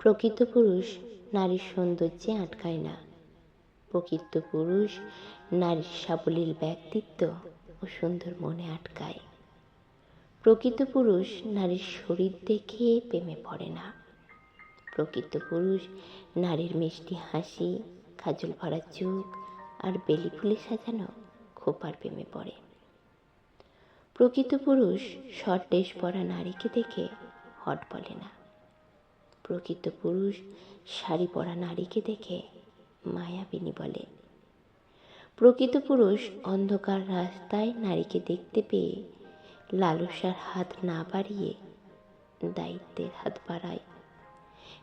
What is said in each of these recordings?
প্রকৃত পুরুষ নারীর সৌন্দর্যে আটকায় না। প্রকৃত পুরুষ নারীর সাবলীল ব্যক্তিত্ব ও সুন্দর মনে আটকায়। প্রকৃত পুরুষ নারীর শরীর দেখে প্রেমে পড়ে না। প্রকৃত পুরুষ নারীর মিষ্টি হাসি, কাজল ভরা চোখ আর বেলি ফুলে সাজানো খোপার প্রেমে পড়ে। প্রকৃত পুরুষ শর্ট ড্রেস পরা নারীকে দেখে হট বলে না। প্রকৃত পুরুষ শাড়ি পরা নারীকে দেখে মায়াবিনী বলে। প্রকৃত পুরুষ অন্ধকার রাস্তায় নারীকে দেখতে পেয়ে লালসার হাত না বাড়িয়ে দায়িত্বের হাত বাড়ায়।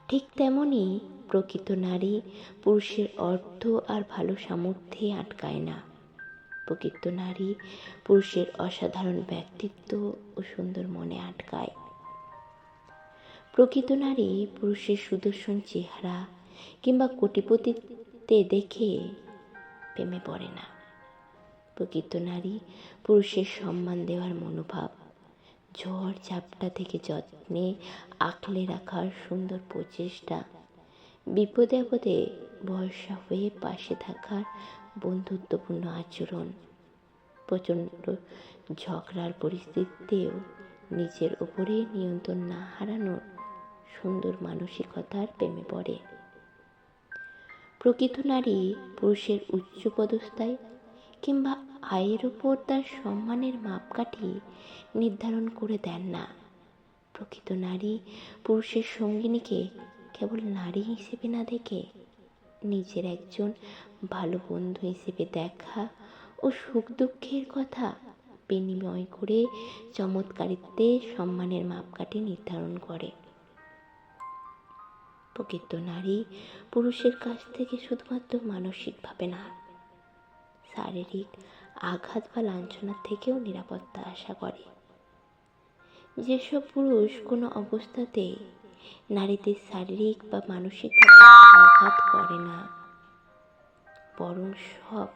ঠিক তেমনি প্রকৃত নারী পুরুষের অর্থ আর ভালো সামর্থ্যে আটকায় না। প্রকৃত নারী পুরুষের অসাধারণ ব্যক্তিত্ব ও সুন্দর মনে আটকায়। প্রকৃত নারী পুরুষের সুদর্শন চেহারা কিংবা কোটিপতিতে দেখে প্রেমে পড়ে না। প্রকৃত নারী পুরুষের সম্মান দেওয়ার মনোভাব, ঝড় ঝাপটা থেকে যত্নে আঁকলে রাখার সুন্দর প্রচেষ্টা, বিপদে আপদে ভরসা হয়ে পাশে থাকার বন্ধুত্বপূর্ণ আচরণ, প্রচণ্ড ঝগড়ার পরিস্থিতিতেও নিজের উপরে নিয়ন্ত্রণ না হারানোর সুন্দর মানসিকতার প্রেমে পড়ে। প্রকৃত নারী পুরুষের উচ্চ পদস্থায় কিংবা আয়ের উপর তার সম্মানের মাপকাঠি নির্ধারণ করে দেন না। প্রকৃত নারী পুরুষের সঙ্গিনীকে কেবল নারী হিসেবে না দেখে নিজের একজন ভালো বন্ধু হিসেবে দেখা ও সুখ দুঃখের কথা বিনিময় করে চমৎকারিত্বে সম্মানের মাপকাঠি নির্ধারণ করে। প্রকৃত নারী পুরুষের কাছ থেকে শুধুমাত্র মানসিকভাবে না, শারীরিক আঘাত বা লাঞ্ছনার থেকেও নিরাপত্তা আশা করে। যেসব পুরুষ কোনো অবস্থাতেই নারীদের শারীরিক বা মানসিকভাবে আঘাত করে না, বরং সব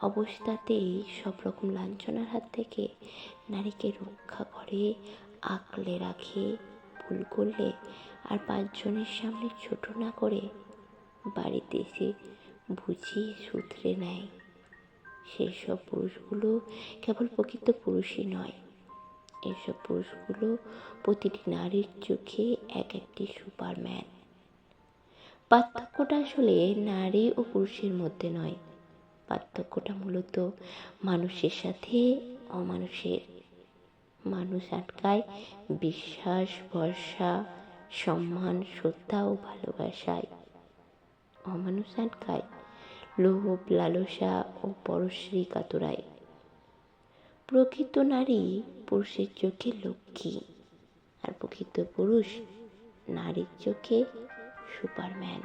অবস্থাতেই সব রকম লাঞ্ছনার হাত থেকে নারীকে রক্ষা করে, আঁকলে রাখে, ভুল করলে আর 5 জনের সামনে ছোট না করে বাড়িতে এসে বুঝিয়ে শুধরে নেয়, সেই সব পুরুষগুলো কেবল প্রকৃত পুরুষই নয়, এসব পুরুষগুলো প্রতিটি নারীর চোখে এক একটি সুপারম্যান। পার্থক্যটা আসলে নারী ও পুরুষের মধ্যে নয়, পার্থক্যটা মূলত মানুষের সাথে অমানুষের। মানুষ আটকায় বিশ্বাস, ভরসা, সম্মান, শ্রদ্ধা ও ভালোবাসায়। অমানুষ আটকায় লোভ, লালসা ও পরশ্রী কাতরায়। প্রকৃত নারী পুরুষের চোখে লক্ষ্মী, আর প্রকৃত পুরুষ নারীর চোখে সুপারম্যান।